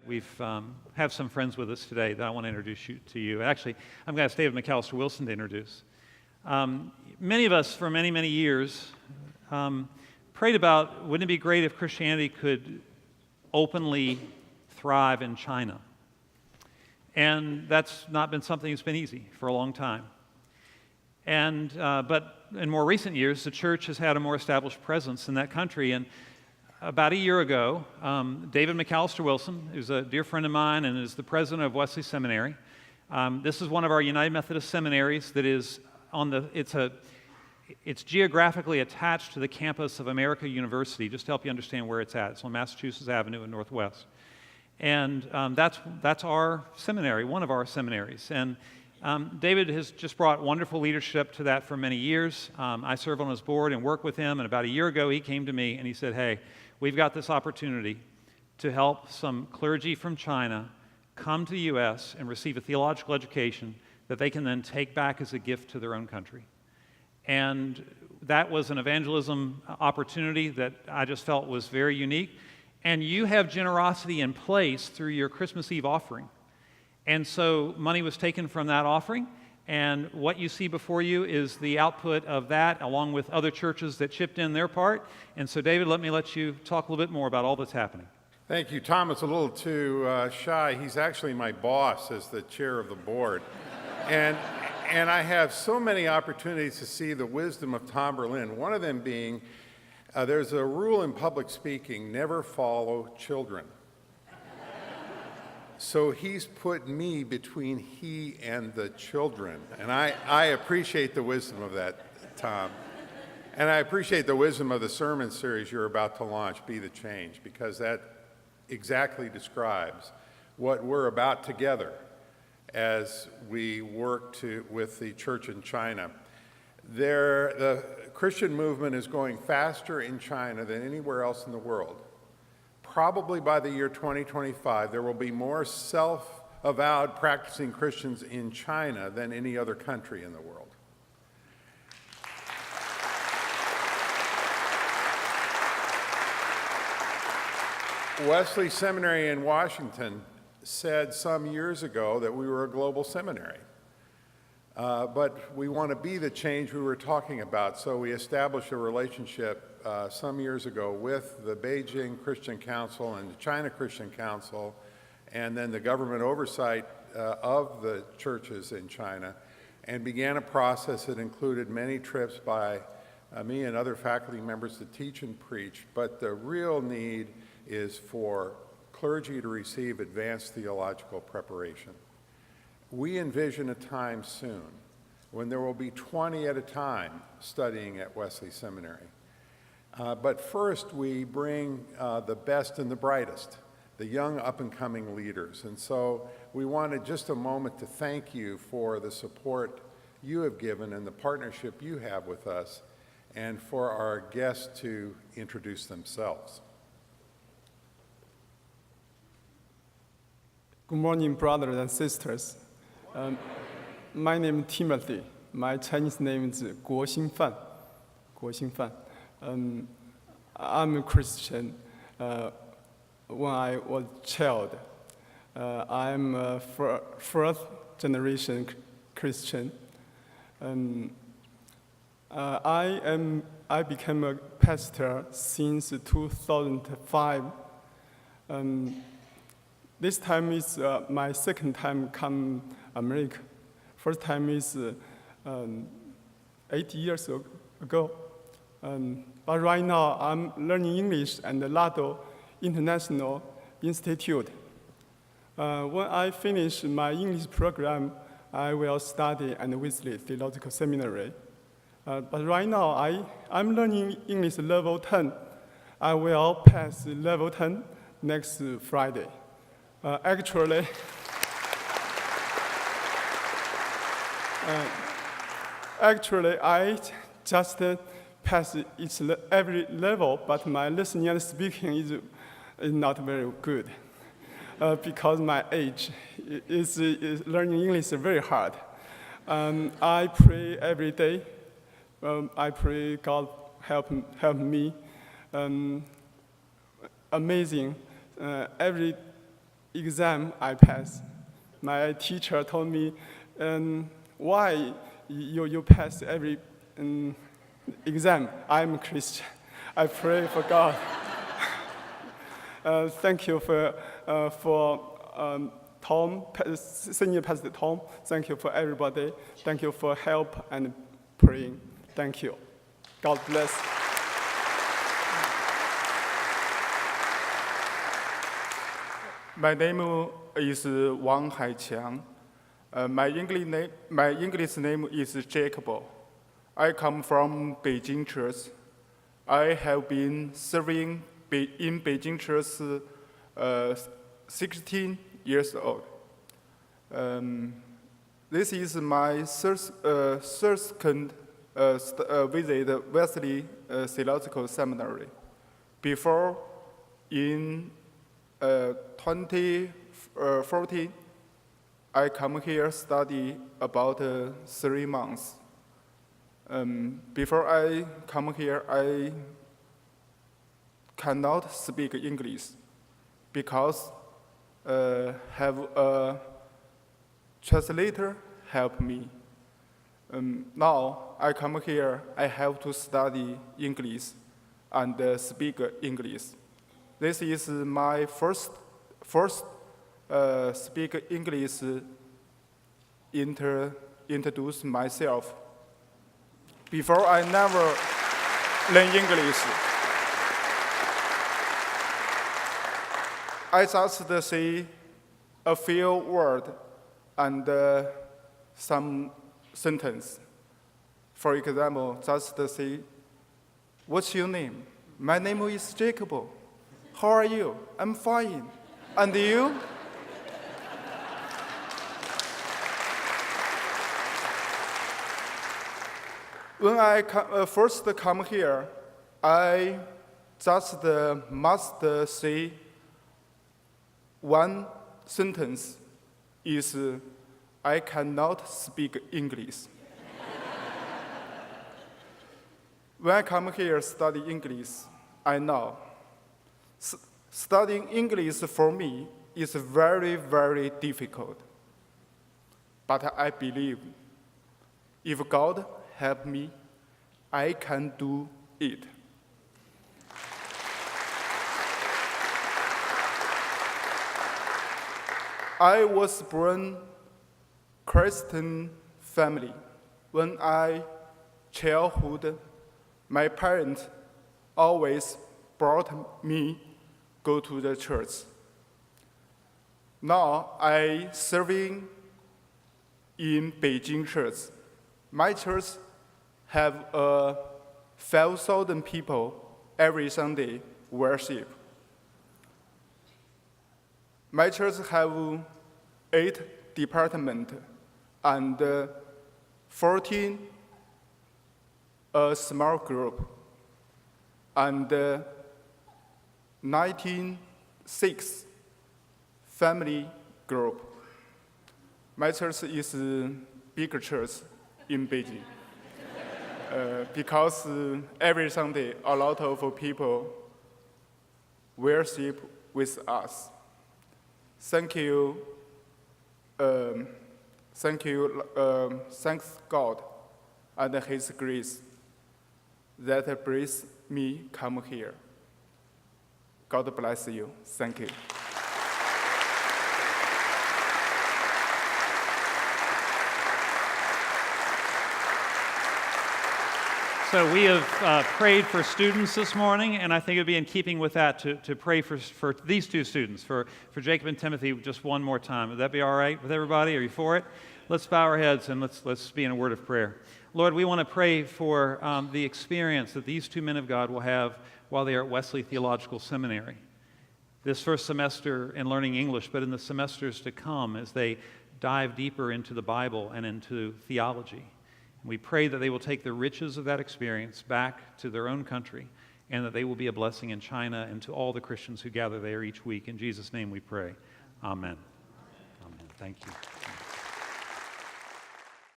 We've have some friends with us today that I want to introduce you to you. Actually, I'm going to ask David McAllister Wilson to introduce. Many of us, for many, many years, prayed about, wouldn't it be great if Christianity could openly thrive in China? And that's not been something that's been easy for a long time. But in more recent years, the church has had a more established presence in that country. And about a year ago, David McAllister Wilson, who's a dear friend of mine and is the president of Wesley Seminary. This is one of our United Methodist seminaries that is it's geographically attached to the campus of America University, just to help you understand where it's at. It's on Massachusetts Avenue in Northwest. And that's our seminary, one of our seminaries. And David has just brought wonderful leadership to that for many years. I serve on his board and work with him, and about a year ago he came to me and he said, hey, we've got this opportunity to help some clergy from China come to the U.S. and receive a theological education that they can then take back as a gift to their own country. And that was an evangelism opportunity that I just felt was very unique. And you have generosity in place through your Christmas Eve offering. And so money was taken from that offering, and what you see before you is the output of that, along with other churches that chipped in their part. And so, David, let you talk a little bit more about all that's happening. Thank you. Tom is a little too shy. He's actually my boss as the chair of the board. And I have so many opportunities to see the wisdom of Tom Berlin, one of them being there's a rule in public speaking, never follow children. So he's put me between he and the children. And I appreciate the wisdom of that, Tom. And I appreciate the wisdom of the sermon series you're about to launch, Be the Change, because that exactly describes what we're about together as we work with the church in China. The Christian movement is going faster in China than anywhere else in the world. Probably by the year 2025, there will be more self-avowed practicing Christians in China than any other country in the world. Wesley Seminary in Washington said some years ago that we were a global seminary. But we want to be the change we were talking about, so we established a relationship some years ago with the Beijing Christian Council and the China Christian Council, and then the government oversight of the churches in China, and began a process that included many trips by me and other faculty members to teach and preach. But the real need is for clergy to receive advanced theological preparation. We envision a time soon when there will be 20 at a time studying at Wesley Seminary. But first we bring the best and the brightest, the young up-and-coming leaders. And so we wanted just a moment to thank you for the support you have given and the partnership you have with us, and for our guests to introduce themselves. Good morning, brothers and sisters. My name is Timothy. My Chinese name is Guo Xingfan. I'm a Christian when I was a child. I'm a first generation Christian. I became a pastor since 2005. This time is my second time come America. First time is 8 years ago. But right now I'm learning English at the Lado International Institute. When I finish my English program, I will study at Wesley Theological Seminary. But right now I'm learning English level 10. I will pass level 10 next Friday. Actually, I just passed every level, but my listening and speaking is not very good because my age is learning English very hard. I pray every day. I pray God help me. Amazing. exam I passed. My teacher told me, why you pass every exam? I'm Christian. I pray for God. Thank you for Tom, Senior Pastor Tom. Thank you for everybody. Thank you for help and praying. Thank you. God bless. My name is Wang Haiqiang. My English name is Jacob. I come from Beijing Church. I have been serving in Beijing Church 16 years old. This is my second visit Wesley Theological Seminary. Before, in 2014, I come here study about 3 months. Before I come here, I cannot speak English because have a translator help me. Now I come here, I have to study English and speak English. This is my first speak English introduce myself. Before I never learn English. I just say a few words and some sentence. For example, just say, what's your name? My name is Jacob. How are you? I'm fine. And you? When I first come here, I just must say one sentence is, I cannot speak English. When I come here study English, I know studying English for me is very, very difficult. But I believe if God help me, I can do it. I was born Christian family. When I childhood, my parents always brought me go to the church. Now I serving in Beijing church. My church have 5,000 people every Sunday worship. My church have 8 departments and 14 a small group and 96 family group. My church is a bigger church in Beijing because every Sunday a lot of people worship with us. Thank you. Thanks God and His grace that brings me come here. God bless you. Thank you. So we have prayed for students this morning, and I think it would be in keeping with that to pray for these 2 students, for Jacob and Timothy, just one more time. Would that be all right with everybody? Are you for it? Let's bow our heads and let's be in a word of prayer. Lord, we want to pray for the experience that these 2 men of God will have while they are at Wesley Theological Seminary. This first semester in learning English, but in the semesters to come as they dive deeper into the Bible and into theology. We pray that they will take the riches of that experience back to their own country and that they will be a blessing in China and to all the Christians who gather there each week. In Jesus' name we pray. Amen. Amen. Thank you.